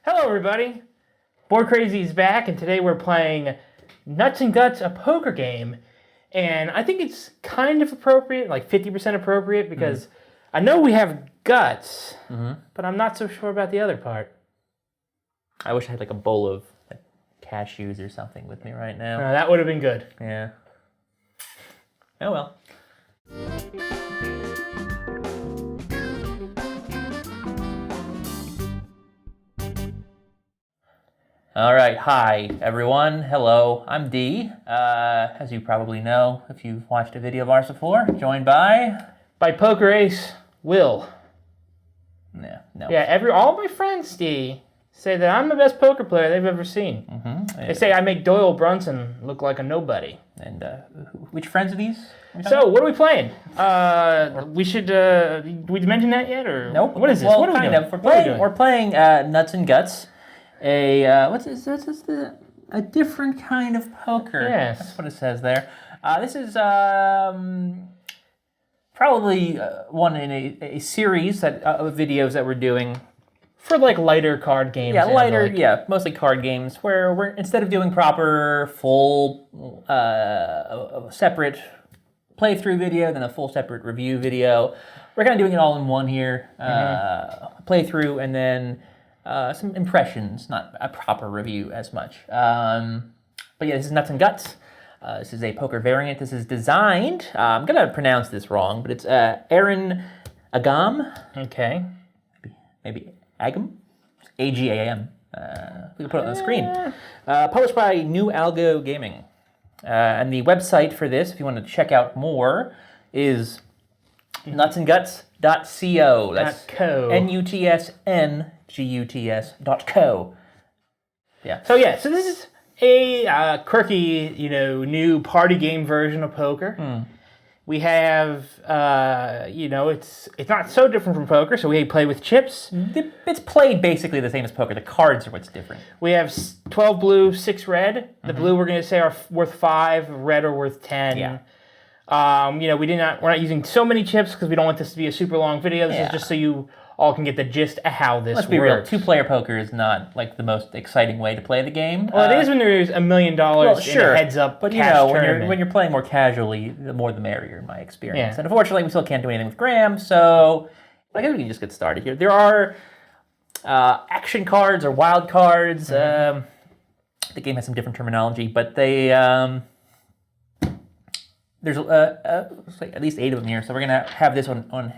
Hello, everybody. Board Crazy is back, and today we're playing Nuts and Guts, a poker game. And I think it's kind of appropriate, like 50% appropriate, because I know we have guts, but I'm not so sure about the other part. I wish I had like a bowl of cashews or something with me right now. That would have been good. Yeah. Oh well. All right, hi everyone. Hello, I'm D. As you probably know, if you've watched a video of ours before, joined by Poker Ace, Will. No. Yeah, all my friends, D, say that I'm the best poker player they've ever seen. They say I make Doyle Brunson look like a nobody. And which friends are these? So, what are we playing? We should, we mention that yet, or? Nope. What is this? Well, what are we doing? We're playing Nuts and Guts. What's this? A different kind of poker. Yes. That's what it says there. This is probably one in a series of videos that we're doing. For like lighter card games. Yeah, mostly card games, where we're, instead of doing proper, full, separate playthrough video, then a full separate review video, we're kind of doing it all in one here. Playthrough, and then some impressions, not a proper review as much. But yeah, this is Nuts and Guts. This is a poker variant. This is designed, I'm going to pronounce this wrong, but it's Eran, Agam. Okay. Maybe Agam? A-G-A-M. We can put it on the screen. Published by New Algo Gaming. And the website for this, if you want to check out more, is nutsandguts.co. That's .co. nutsnguts.co. Yeah. So this is a quirky, new party game version of poker. We have, it's not so different from poker, so we play with chips. It's played basically the same as poker. The cards are what's different. We have 12 blue, 6 red. The blue we're going to say are worth 5, red are worth 10. Yeah. We're not using so many chips because we don't want this to be a super long video. This is just so you all can get the gist of how this works. Let's be real, two-player poker is not like the most exciting way to play the game. Well, it is when there's $1 million in a heads-up but cash when you're playing more casually, the more the merrier in my experience. Yeah. And unfortunately, we still can't do anything with Graham, so I guess we can just get started here. There are action cards or wild cards. The game has some different terminology, but they there's like at least 8 of them here, so we're gonna have this on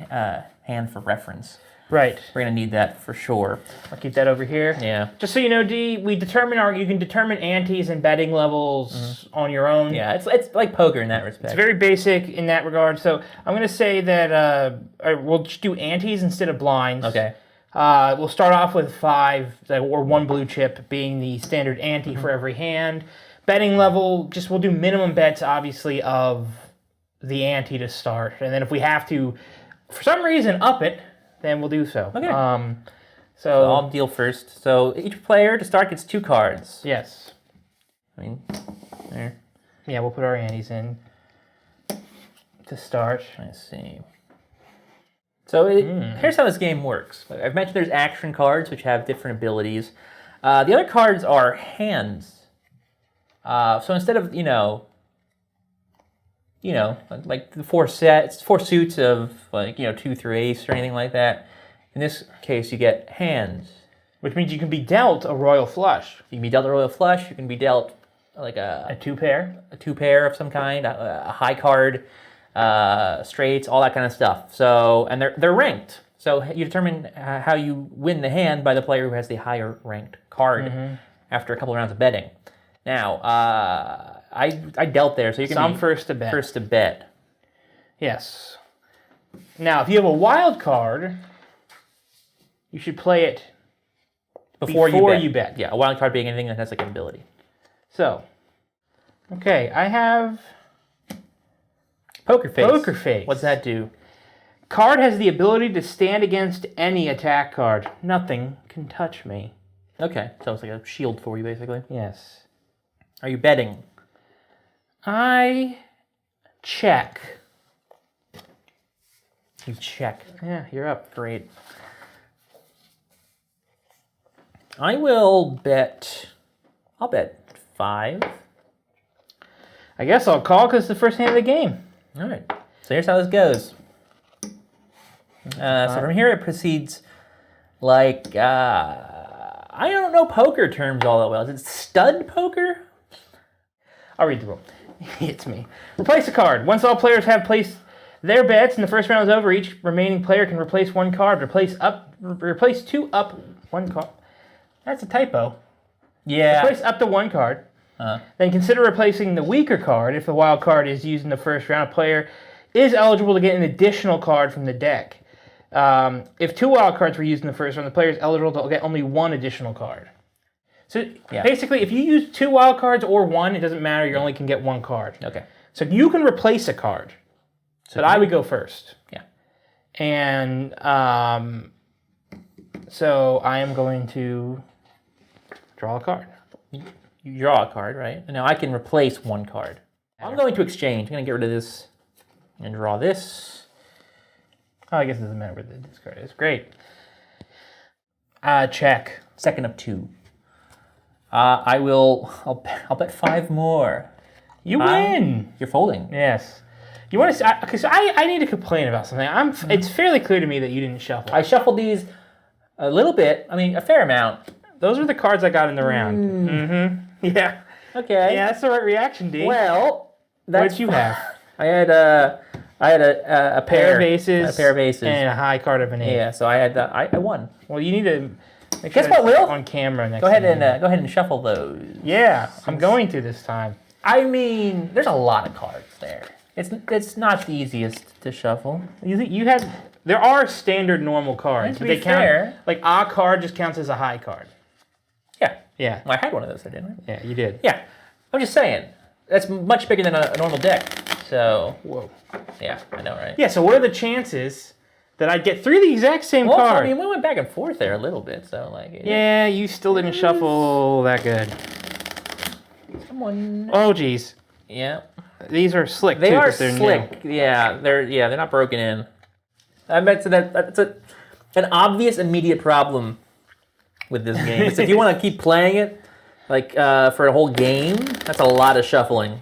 hand for reference. Right. We're going to need that for sure. I'll keep that over here. Yeah. Just so you know, D, you can determine antes and betting levels on your own. Yeah, it's like poker in that respect. It's very basic in that regard. So I'm going to say that we'll just do antes instead of blinds. Okay. We'll start off with 5, or 1 blue chip being the standard ante for every hand. Betting level, we'll do minimum bets, obviously, of the ante to start. And then if we have to, for some reason, up it, then we'll do so. Okay. So I'll deal first. So each player to start gets 2 cards. Yes. There. Yeah, we'll put our antes in to start. Let's see. So here's how this game works. I've mentioned there's action cards, which have different abilities. The other cards are hands. So instead of, like the 4 suits of 2 through ace or anything like that. In this case, you get hands. Which means you can be dealt a royal flush. You can be dealt a royal flush. You can be dealt like a 2-pair. A 2-pair of some kind, a high card, straights, all that kind of stuff. So, and they're ranked. So you determine how you win the hand by the player who has the higher ranked card after a couple of rounds of betting. Now, I dealt there, so you can be first to bet. First to bet. Yes. Now, if you have a wild card, you should play it before you bet. Yeah, a wild card being anything that has like an ability. So, okay, I have Poker Face. Poker Face. What's that do? Card has the ability to stand against any attack card. Nothing can touch me. Okay, so it's like a shield for you, basically. Yes. Are you betting? I check. You check. Yeah, you're up. Great. I will bet. I'll bet 5. I guess I'll call because it's the first hand of the game. All right. So here's how this goes. So from here it proceeds like I don't know poker terms all that well. Is it stud poker? I'll read the rule. It's me. Replace a card. Once all players have placed their bets and the first round is over, each remaining player can replace one card. Replace 2 up 1 card. That's a typo. Yeah. Replace up to 1 card. Then consider replacing the weaker card. If the wild card is used in the first round, a player is eligible to get an additional card from the deck. If 2 wild cards were used in the first round, the player is eligible to get only 1 additional card. So basically, if you use 2 wild cards or 1, it doesn't matter. You only can get 1 card. Okay. So you can replace a card. But I would go first. Yeah. And so I am going to draw a card. You draw a card, right? And now I can replace 1 card. I'm going to exchange. I'm going to get rid of this and draw this. Oh, I guess it doesn't matter where this card is. Great. Check. Second of 2. I'll bet 5 more. You win. You're folding. Yes. You want to? Because I need to complain about something. It's fairly clear to me that you didn't shuffle. I shuffled these a little bit. I mean, a fair amount. Those are the cards I got in the round. Mm-hmm. Yeah. Okay. Yeah, that's the right reaction, D. Well, what did you have? I had a pair of aces. A pair of aces. And a high card of an 8. Yeah. So I won. Well, you need to. Guess what, Will? On camera next. Go ahead and shuffle those. Yeah, I'm going to this time. I mean, there's a lot of cards there. It's not the easiest to shuffle. There are standard normal cards, but they count. Like a card just counts as a high card. Yeah. Yeah. Well, I had one of those, didn't I? Yeah, you did. Yeah. I'm just saying. That's much bigger than a normal deck. So. Whoa. Yeah, I know, right? Yeah. So what are the chances that I'd get 3 of the exact same card? I mean, we went back and forth there a little bit, so like. Yeah, you still didn't shuffle that good. Someone. Oh, geez. Yeah. These are slick. They too, are they're slick. New. Yeah, they're not broken in. I bet that's an obvious immediate problem with this game. Is if you want to keep playing it, like for a whole game, that's a lot of shuffling.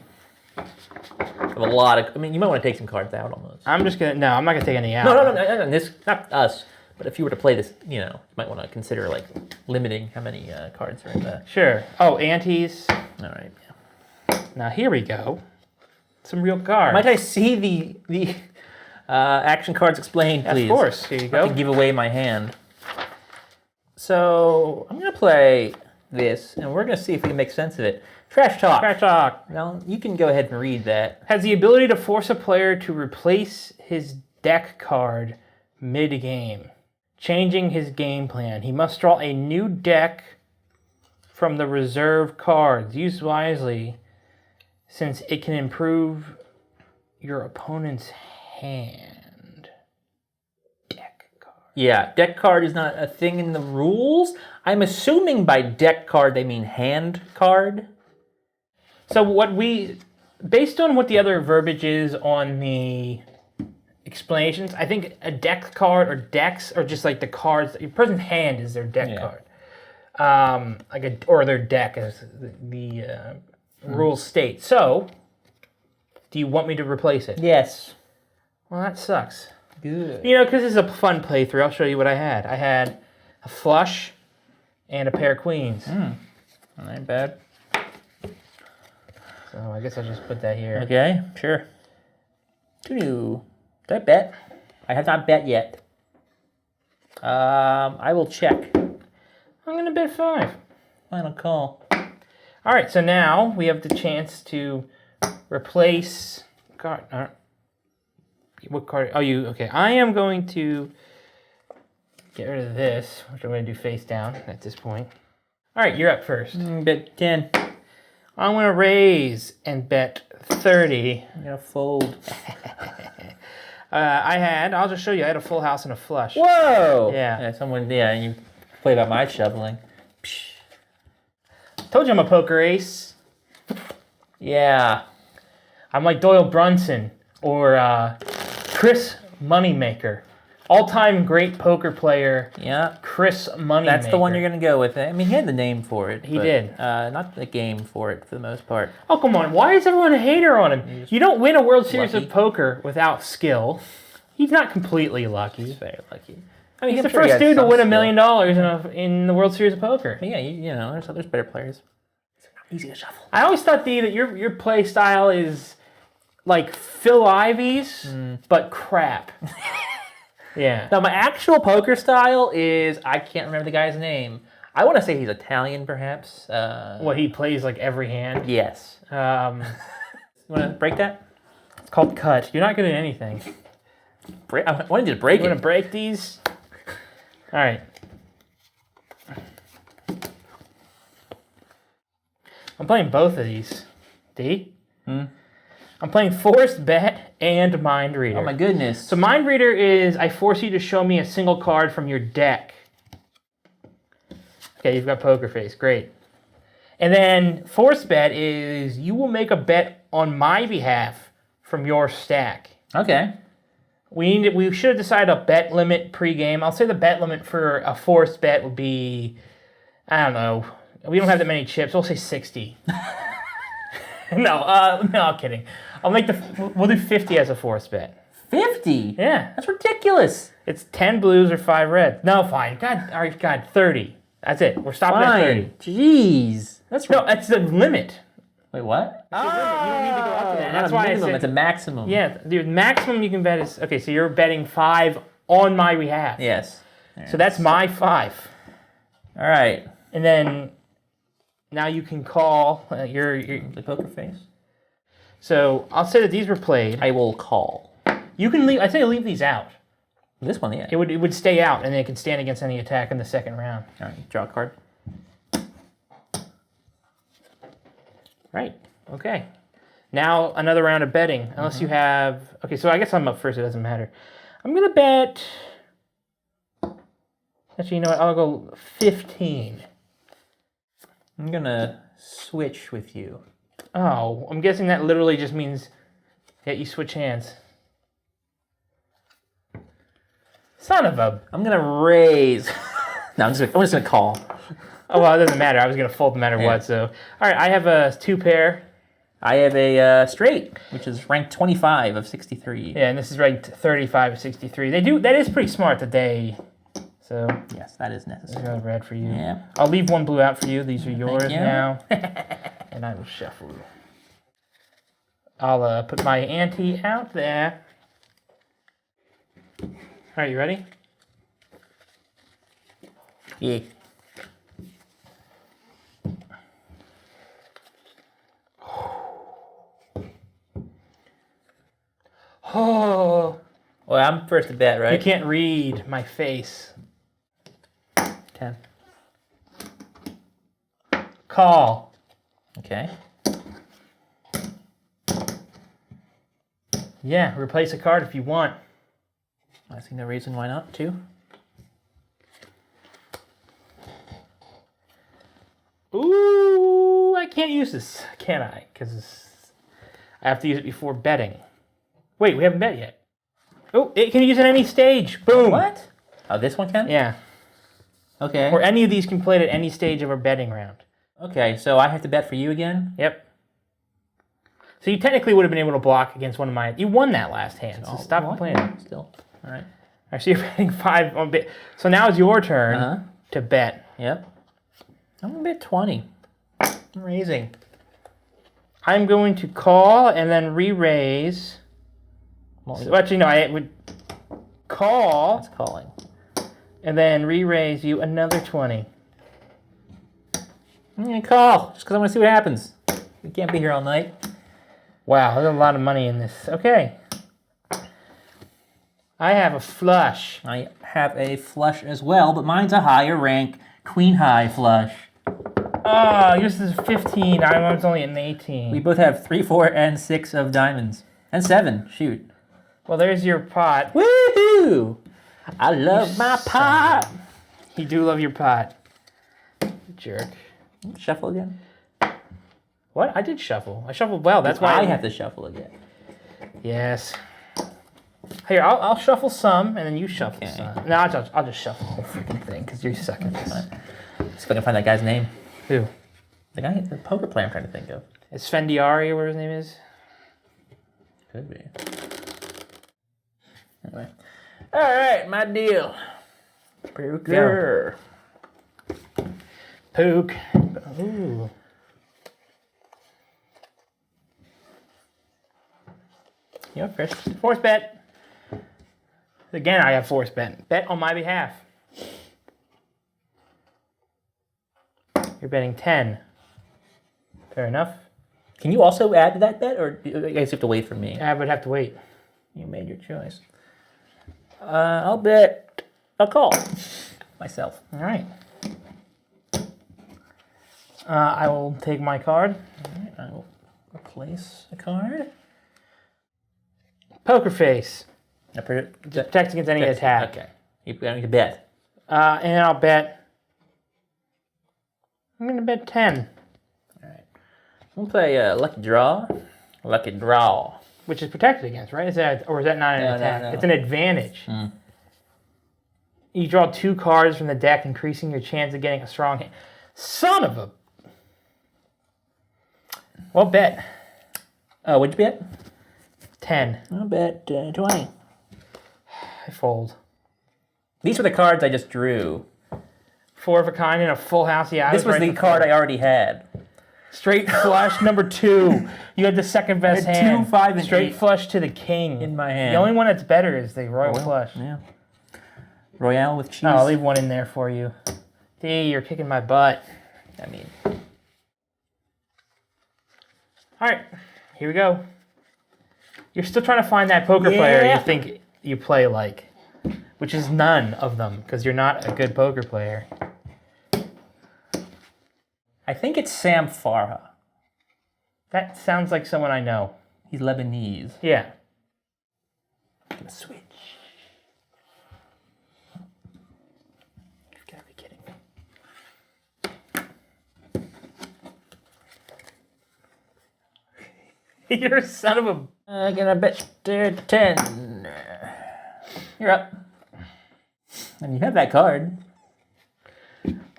A lot of. I mean, you might want to take some cards out on those. I'm not gonna take any out. No. This not us. But if you were to play this, you might want to consider like limiting how many cards are in the. Sure. Oh, antes. All right. Yeah. Now here we go. Some real cards. Might I see the action cards explained, please? Of course. Here you go. I can give away my hand. So I'm gonna play this, and we're gonna see if we can make sense of it. Trash talk. Trash talk. Now you can go ahead and read that. Has the ability to force a player to replace his deck card mid-game, changing his game plan. He must draw a new deck from the reserve cards. Use wisely, since it can improve your opponent's hand. Deck card. Yeah, deck card is not a thing in the rules. I'm assuming by deck card they mean hand card. So based on what the other verbiage is on the explanations, I think a deck card or decks are just like the cards. Your person's hand is their deck card, or their deck, as the rules state. So, do you want me to replace it? Yes. Well, that sucks. Good. Because it's a fun playthrough. I'll show you what I had. I had a flush and a pair of queens. That ain't bad. So I guess I'll just put that here. Okay, sure. Did I bet? I have not bet yet. I will check. I'm going to bet 5. Final call. All right, so now we have the chance to replace card. What card? Oh, okay. I am going to get rid of this, which I'm going to do face down at this point. All right, you're up first. Bet 10. I'm going to raise and bet 30. I'm going to fold. I'll just show you, I had a full house and a flush. Whoa! Yeah. And you played about my shoveling. Psh. Told you I'm a poker ace. Yeah. I'm like Doyle Brunson or Chris Moneymaker All-time great poker player, Yeah. Chris Moneymaker. That's the one you're going to go with. I mean, he had the name for it. He did. Not the game for it, for the most part. Oh, come on. Why is everyone a hater on him? You don't win a World Series Lucky. of Poker without skill. He's not completely lucky. He's very lucky. I mean, he's I'm the sure he first has dude to some win $1 skill. million in the World Series of Poker. But yeah, you know, there's better players. It's not easy to shuffle. I always thought, D, that your play style is like Phil Ivey's, but crap. Yeah. Now, my actual poker style is, I can't remember the guy's name. I want to say he's Italian, perhaps. What, he plays like every hand? Yes. You want to break that? It's called cut. You're not good at anything. I wanted you to break You want it. to break these? All right. I'm playing both of these. D? I'm playing Forced Bet and Mind Reader. Oh my goodness. So Mind Reader is, I force you to show me a single card from your deck. Okay, you've got Poker Face. Great. And then Forced Bet is, you will make a bet on my behalf from your stack. Okay. We should have decided a bet limit pregame. I'll say the bet limit for a Forced Bet would be, I don't know. We don't have that many chips. We'll say 60. No, I'm kidding. We'll do 50 as a Forced Bet. 50? Yeah. That's ridiculous. It's 10 blues or 5 reds. No, fine. God, all right, God, 30. That's it. We're stopping at 30. Jeez. That's No, that's the limit. Wait, what? You don't need to go up to that. Not That's a why minimum, I it's a said. maximum. Yeah, the maximum you can bet is okay. So you're betting 5 on my behalf. Yes. So that's my 5, All right. and then now you can call your. The Poker Face. So I'll say that these were played. I will call. You can leave. I say leave these out. This one, yeah. It would stay out, and then it can stand against any attack in the second round. All right, draw a card. Right. Okay. Now another round of betting. Unless you have. Okay, so I guess I'm up first. It doesn't matter. I'm gonna bet. Actually, you know what? I'll go 15. I'm going to switch with you. Oh, I'm guessing that literally just means that you switch hands. Son of a. I'm going to raise. No, I'm just going to call. Oh, well, it doesn't matter. I was going to fold no matter Yeah. what. So, all right, I have a 2 pair. I have a straight, which is ranked 25 of 63. Yeah, and this is ranked 35 of 63. That is pretty smart that they. So, Yes, that is I necessary. got a red for you. Yeah. I'll leave 1 blue out for you. These are yours you. now. And I will shuffle. I'll put my ante out there. All right, you ready? Yeah. Oh, Well, I'm first to bet, you right? can't read my face. 10. Call. Okay. Yeah, replace a card if you want. I see no reason why not to. Ooh, I can't use this, can I? Because I have to use it before betting. Wait, we haven't bet yet. Oh, it can use at any stage. Boom. What? Oh, this one can? Yeah. Okay. Or any of these can play it at any stage of our betting round. Okay, so I have to bet for you again? Yep. So you technically would have been able to block against one of my. You won that last hand, so Oh, stop well, complaining. Still. All right. All right, so you're betting 5 on bet. So now it's your turn Uh-huh. to bet. Yep. I'm going to bet 20. I'm raising. I'm going to call and then re-raise. Well, So actually, no, I would call that's calling. and then re-raise you another 20. I'm going to call just because I want to see what happens. We can't be here all night. Wow, there's a lot of money in this. Okay. I have a flush. I have a flush as well, but mine's a higher rank queen high flush. Oh, yours is 15. I was only an 18. We both have 3, 4, and 6 of diamonds. And 7. Shoot. Well, there's your pot. Woohoo! I love my pot. You do love your pot. Jerk. Shuffle again. What? I did shuffle. I shuffled well. That's why I have to shuffle again. Yes. Here, I'll shuffle some, and then you shuffle some. No, I'll just shuffle the whole freaking thing because you're sucking this. See if I can find that guy's name. Who? The poker player I'm trying to think of. It's Svendiari or whatever his name is. Could be. Anyway. All right, my deal. Poker. Poke. Ooh. You're first. Force bet. Again, I have force bet. Bet on my behalf. You're betting 10. Fair enough. Can you also add to that bet, or do you guys have to wait for me? I would have to wait. You made your choice. I'll bet a call myself. All right. I will take my card. All right, I will replace a card. Poker face. Protect Protects against any attack. Okay. You're going to bet. And I'll bet. I'm going to bet 10. All right. We'll play lucky draw. Lucky draw. Which is protected against, right? Is that not an attack? No. It's an advantage. You draw 2 cards from the deck, increasing your chance of getting a strong hand. Son of a... Well, bet. Oh, what'd you bet? 10. I'll bet 20. I fold. These were the cards I just drew. 4 of a kind in a full house. Yeah, This was right the card I already had. Straight flush number 2. You had the second best I had hand. 2, 5, and Straight 8 flush to the king in my hand. The only one that's better is the royal flush. Yeah. Royale with cheese. Oh, I'll leave one in there for you. D, you're kicking my butt. I mean, all right, here we go. You're still trying to find that poker player Yeah. you think you play like, which is none of them because you're not a good poker player. I think it's Sam Farha. That sounds like someone I know. He's Lebanese. Yeah. Gonna switch. You've got to be kidding me. You're a son of a... I'm gonna bet 10. You're up. And you have that card.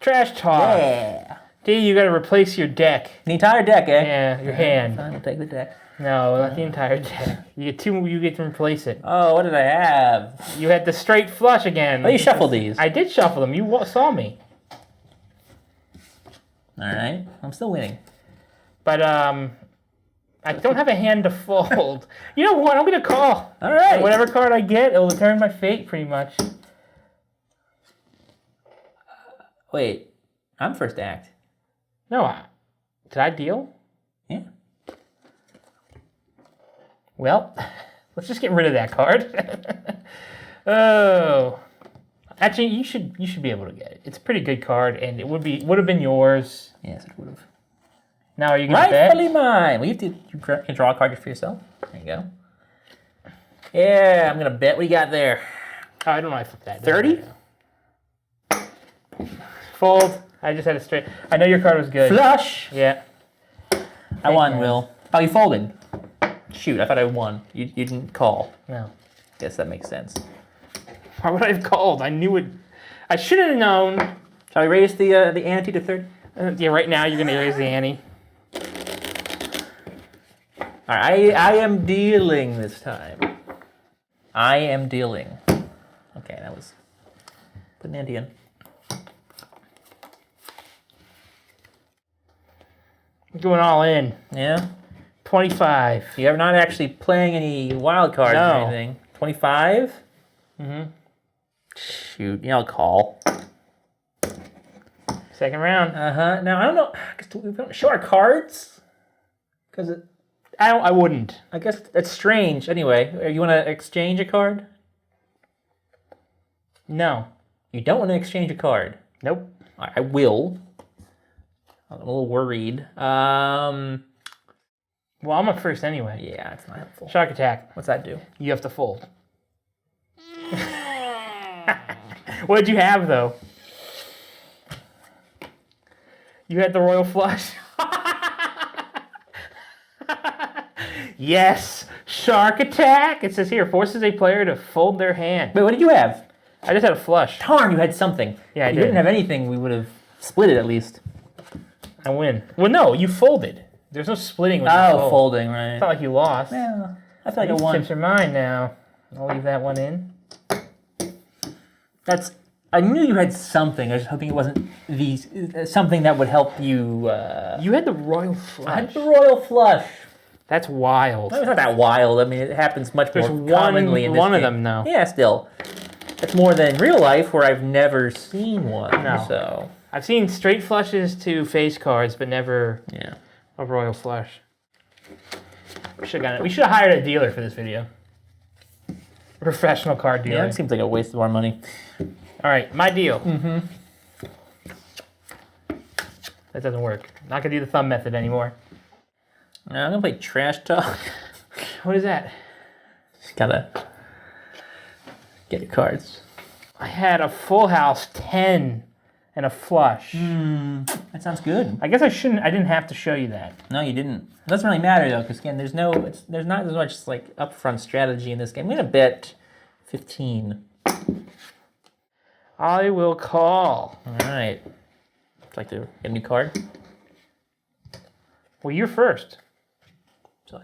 Trash talk. Yeah. D, you got to replace your deck. The entire deck, eh? Yeah, your hand. Fine, we'll take the deck. No, not the entire deck. You get 2, you get to replace it. Oh, what did I have? You had the straight flush again. Oh, you shuffled these. I did shuffle them. You saw me. All right. I'm still winning. But I don't have a hand to fold. You know what? I'm gonna call. All right. And whatever card I get, it'll determine my fate, pretty much. Wait. I'm first act. No, did I deal? Yeah. Well, let's just get rid of that card. Oh, actually, you should be able to get it. It's a pretty good card, and it would have been yours. Yes, it would have. Now are you gonna bet? Rightfully mine. Well, you can draw a card for yourself. There you go. Yeah, I'm gonna bet. What do you got there? Oh, I don't know. I flipped that. 30? Fold. I just had a straight. I know your card was good. Flush. Yeah. I won, Will. Oh, you folded. Shoot, I thought I won. You didn't call. No. Guess that makes sense. Why would I have called? I knew it. I should have known. Shall we raise the ante to 30? Yeah, right now you're gonna raise the ante. All right, I am dealing this time. I am dealing. Okay, that was... Put an ante in. I'm going all in. Yeah? 25. You're not actually playing any wild cards No. or anything. 25? Mm-hmm. Shoot, I'll call. Second round. Uh-huh. Now, I don't know. We don't show our cards? Because I wouldn't. I guess that's strange. Anyway, you want to exchange a card? No. You don't want to exchange a card. Nope. I will. I'm a little worried. Well, I'm up first anyway. Yeah, it's not helpful. Shock attack. What's that do? You have to fold. What did you have, though? You had the royal flush. Yes. Shark attack. It says here, forces a player to fold their hand. Wait, what did you have? I just had a flush. Darn, you had something. Yeah, I If did. you didn't have anything, we would have split it at least. I win. Well, no, you folded. There's no splitting when you Oh, fold. folding, right. It's not like you lost. Yeah, I feel like I These won. chips are mine now. I'll leave that one in. I knew you had something. I was hoping it wasn't something that would help you. You had the royal flush. I had the royal flush. That's wild. It's not that wild. I mean, it happens much There's more commonly in this one of game. them, though. Yeah, still. It's more than in real life where I've never seen one. No. So I've seen straight flushes to face cards, but never yeah. a royal flush. We should have hired a dealer for this video. A professional card dealer. Yeah, it seems like a waste of our money. All right, my deal. Mm-hmm. That doesn't work. Not gonna do the thumb method anymore. Now I'm gonna play trash talk. What is that? Just gotta get your cards. I had a full house 10 and a flush. That sounds good. I guess I didn't have to show you that. No, you didn't. It doesn't really matter though, because again, there's not as much like upfront strategy in this game. I'm gonna bet 15. I will call. All right. Would you like to get a new card? Well, you're first. So,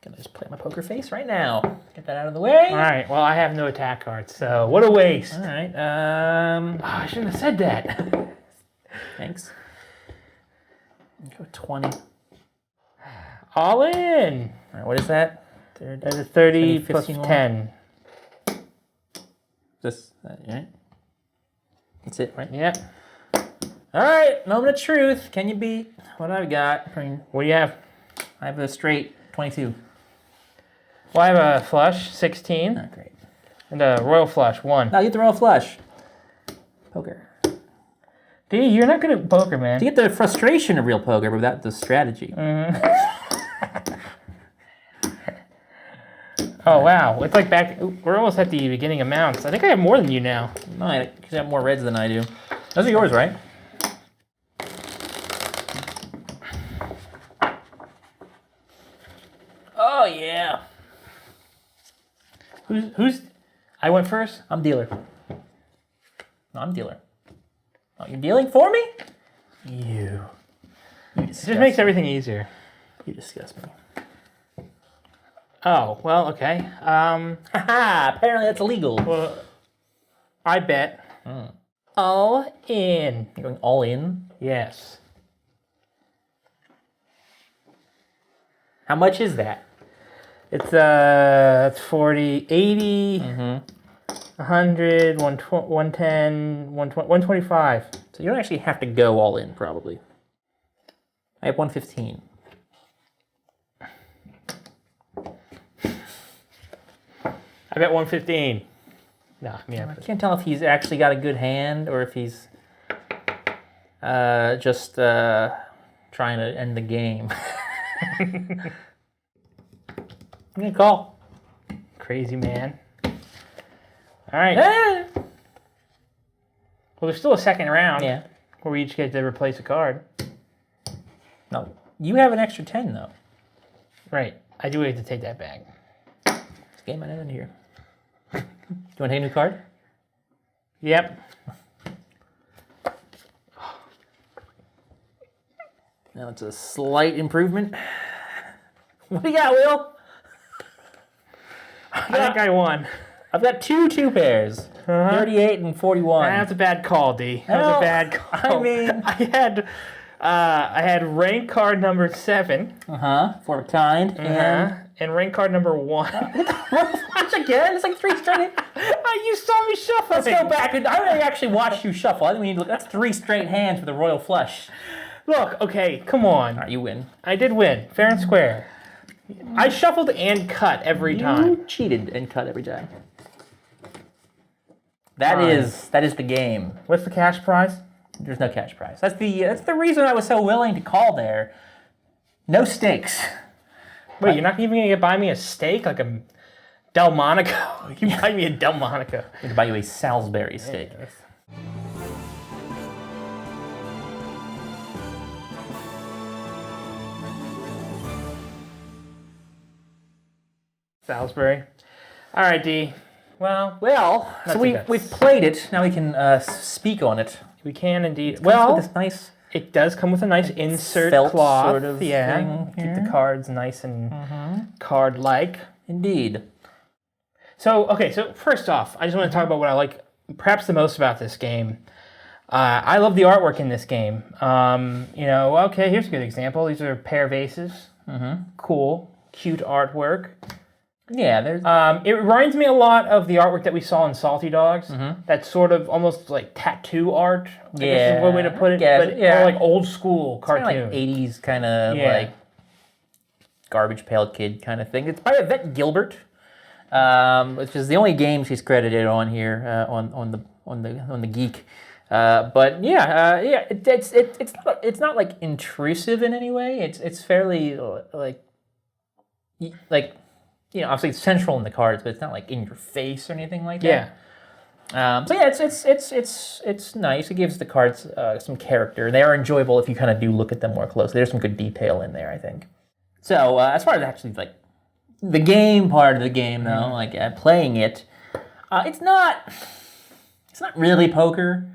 gonna just play my poker face right now. Get that out of the way. All right. Well, I have no attack cards, so what a waste. All right. I shouldn't have said that. Thanks. Go 20. All in. All right. What is that? That's a 30 plus 15 10. This, right? That's it, right? Yep. All right. Moment of truth. Can you beat what I've got? What do you have? I have a straight 22. Well, I have a flush 16 Oh, great. and a royal flush 1. Now you get the royal flush. Poker. Dude, you're not good at poker, man. You get the frustration of real poker, but without the strategy. Oh, wow. It's like we're almost at the beginning amounts. I think I have more than you now. No, you have more reds than I do. Those are yours, right? Oh, yeah. Who's... I went first? I'm dealer. No, I'm dealer. Oh, you're dealing for me? You It just makes everything easier. You disgust me. Oh, well, okay. Haha, apparently that's illegal. Well, I bet. All in. You're going all in? Yes. How much is that? It's 40, 80, 100, 110, 125. So you don't actually have to go all in, probably. I have 115. I bet 115. No, yeah. I can't tell if he's actually got a good hand or if he's just trying to end the game. I'm gonna call. Crazy man. All right. Ah! Well, there's still a second round. Yeah. Where we each get to replace a card. No, you have an extra 10 though. Right. I do have to take that back. This game might end here. Do you want to take a new card? Yep. Now it's a slight improvement. What do you got, Will? I think I won. I've got two pairs. 38 and 41. That's a bad call, D. That was No, a bad call. I mean- I had rank card number 7. For a kind. And rank card number 1. Watch again. It's like 3 straight. You saw me shuffle. Let's go back. I don't actually watch you shuffle. I think we need to look. That's 3 straight hands for the royal flush. Look, okay, come on. All right, you win. I did win, fair and square. I shuffled and cut every time. You cheated and cut every time. That Fine. is the game. What's the cash prize? There's no cash prize. That's the reason I was so willing to call there. No stakes. Wait, you're not even gonna buy me a steak like a Delmonico? You buy me a Delmonico. I'm going to buy you a Salisbury steak. Salisbury. All right, D. Well, so we've played it. Now we can speak on it. we can indeed. With this nice it does come with a nice insert felt cloth. sort of thing keep here. the cards nice and card-like. Indeed. So first off, I just want to talk about what I like perhaps the most about this game. I love the artwork in this game. Here's a good example. These are pear vases. Cool, cute artwork. Yeah, there's. It reminds me a lot of the artwork that we saw in Salty Dogs. That's sort of almost like tattoo art. I guess is one way to put it. Or like old school cartoon. Kind of like 80s kind of like garbage pail kid kind of thing. It's by Yvette Gilbert, which is the only game she's credited on here on the Geek. It's not like intrusive in any way. It's fairly obviously it's central in the cards, but it's not like in your face or anything like that. It's nice. It gives the cards some character. They are enjoyable if you kind of do look at them more closely. There's some good detail in there, I think. So as far as actually like the game part of the game, though, playing it, it's not really poker.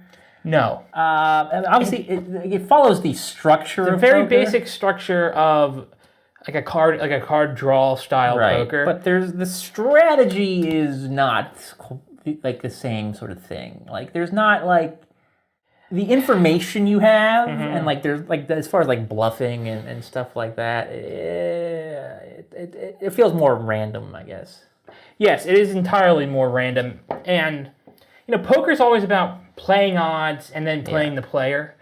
No. Obviously, it follows the structure of very poker. basic structure of like a card draw style poker. But the strategy is not like the same sort of thing. Like there's not like the information you have, and like there's like as far as like bluffing and stuff like that. It feels more random, I guess. Yes, it is entirely more random, and poker is always about playing odds and then playing the player.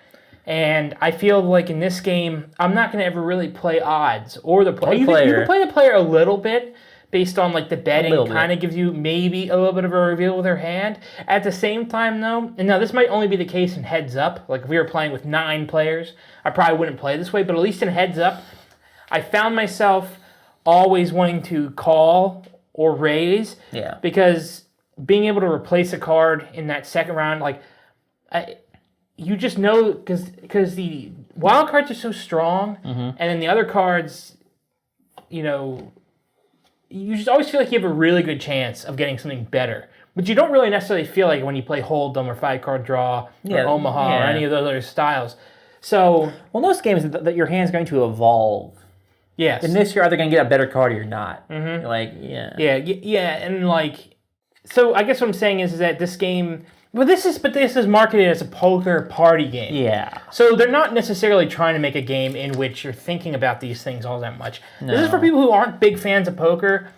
And I feel like in this game, I'm not going to ever really play odds or the player. You can play the player a little bit based on like the betting. Kind of gives you maybe a little bit of a reveal with their hand. At the same time, though, and now this might only be the case in Heads Up. Like if we were playing with 9 players, I probably wouldn't play this way. But at least in Heads Up, I found myself always wanting to call or raise. Yeah. Because being able to replace a card in that second round, you just know because the wild cards are so strong, and then the other cards, you just always feel like you have a really good chance of getting something better. But you don't really necessarily feel like when you play Hold'em or 5-card draw or Omaha or any of those other styles. So, most games that your hand's going to evolve. Yes. In this, you're either going to get a better card or you're not. So I guess what I'm saying is that this game. Well, this is marketed as a poker party game. Yeah. So they're not necessarily trying to make a game in which you're thinking about these things all that much. No. This is for people who aren't big fans of poker,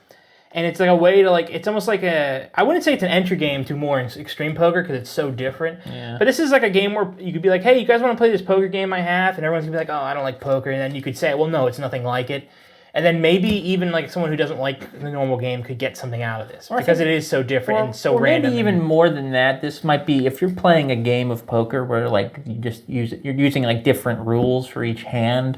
and it's like a way to it's almost like I wouldn't say it's an entry game to more extreme poker because it's so different. Yeah. But this is like a game where you could be like, hey, you guys want to play this poker game I have? And everyone's going to be like, oh, I don't like poker. And then you could say, well, no, it's nothing like it. And then maybe even like someone who doesn't like the normal game could get something out of this because it is so different and so random. Maybe even more than that, this might be if you're playing a game of poker where like you're using like different rules for each hand.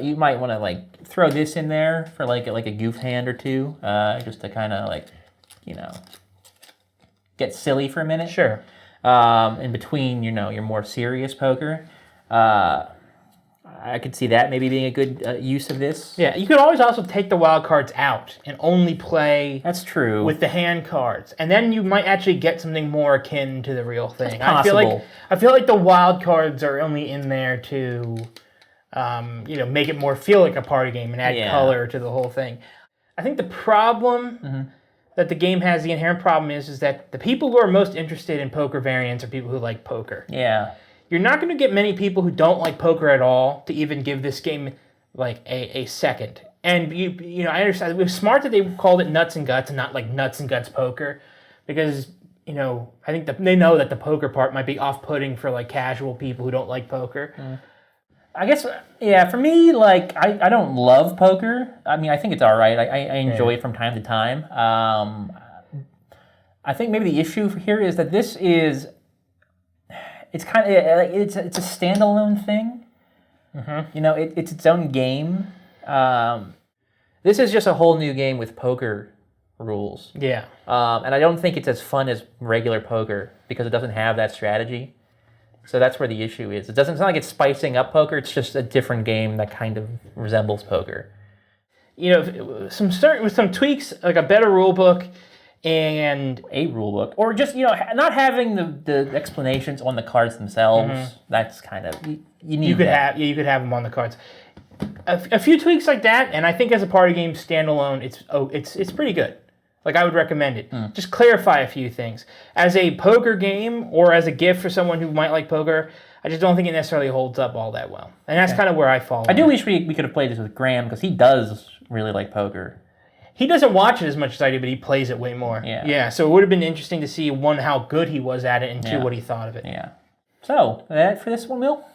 You might want to throw this in there for like a goof hand or two, just to kind of get silly for a minute. Sure. In between, your more serious poker. I could see that maybe being a good use of this. Yeah, you could always also take the wild cards out and only play. That's true. With the hand cards, and then you might actually get something more akin to the real thing. That's possible. I feel like the wild cards are only in there to, make it more feel like a party game and add color to the whole thing. I think the problem that the game has, the inherent problem is that the people who are most interested in poker variants are people who like poker. Yeah. You're not going to get many people who don't like poker at all to even give this game a second. And I understand it was smart that they called it Nuts and Guts and not like Nuts and Guts Poker, because I think they know that the poker part might be off-putting for casual people who don't like poker. I guess for me I don't love poker. I mean I think it's all right. I enjoy it from time to time. I think maybe the issue here is that this is. It's kind of it's a standalone thing. It's its own game. This is just a whole new game with poker rules. Yeah. And I don't think it's as fun as regular poker because it doesn't have that strategy. So that's where the issue is. It's not like it's spicing up poker. It's just a different game that kind of resembles poker. with some tweaks, like a better rule book and a rule book, or just not having the explanations on the cards themselves. That's kind of you need. You could have them on the cards. A few tweaks like that, and I think as a party game standalone, it's pretty good. Like, I would recommend it. Just clarify a few things. As a poker game or as a gift for someone who might like poker, I just don't think it necessarily holds up all that well. And that's kind of where I fall. I do wish we could have played this with Graham, because he does really like poker. He doesn't watch it as much as I do, but he plays it way more. Yeah. So it would have been interesting to see, one, how good he was at it, and two, what he thought of it. Yeah. So, that for this one, Will?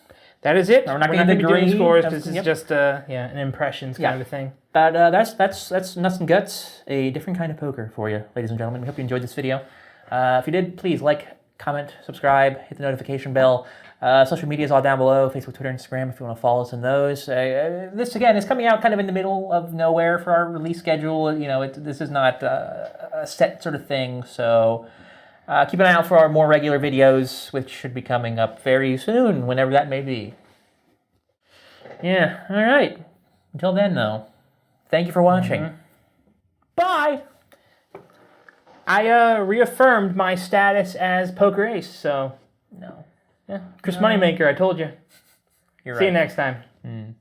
That is it. We're not going to be doing scores, because this is Yep. just an impressions kind of a thing. But that's Nuts and Guts, a different kind of poker for you, ladies and gentlemen. We hope you enjoyed this video. If you did, please like, comment, subscribe, hit the notification bell. Social media is all down below, Facebook, Twitter, Instagram, if you want to follow us in those. This, again, is coming out kind of in the middle of nowhere for our release schedule. This is not a set sort of thing, so keep an eye out for our more regular videos, which should be coming up very soon, whenever that may be. Yeah, all right. Until then, though, thank you for watching. Bye! I reaffirmed my status as Poker Ace, so... No. Yeah. Chris Moneymaker, I told you. You're See right. you next time.